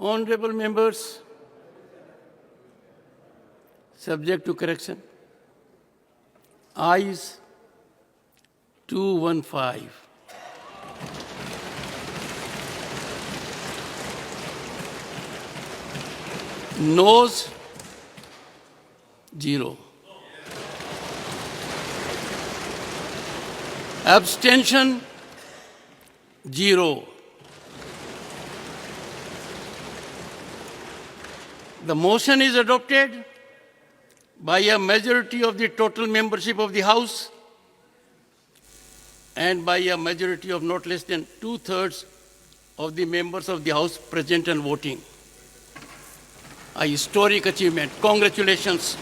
Honorable members, subject to correction, ayes 215. Noes 0. Abstention 0. The motion is adopted by a majority of the total membership of the House and by a majority of not less than 2/3 of the members of the House present and voting. A historic achievement. Congratulations.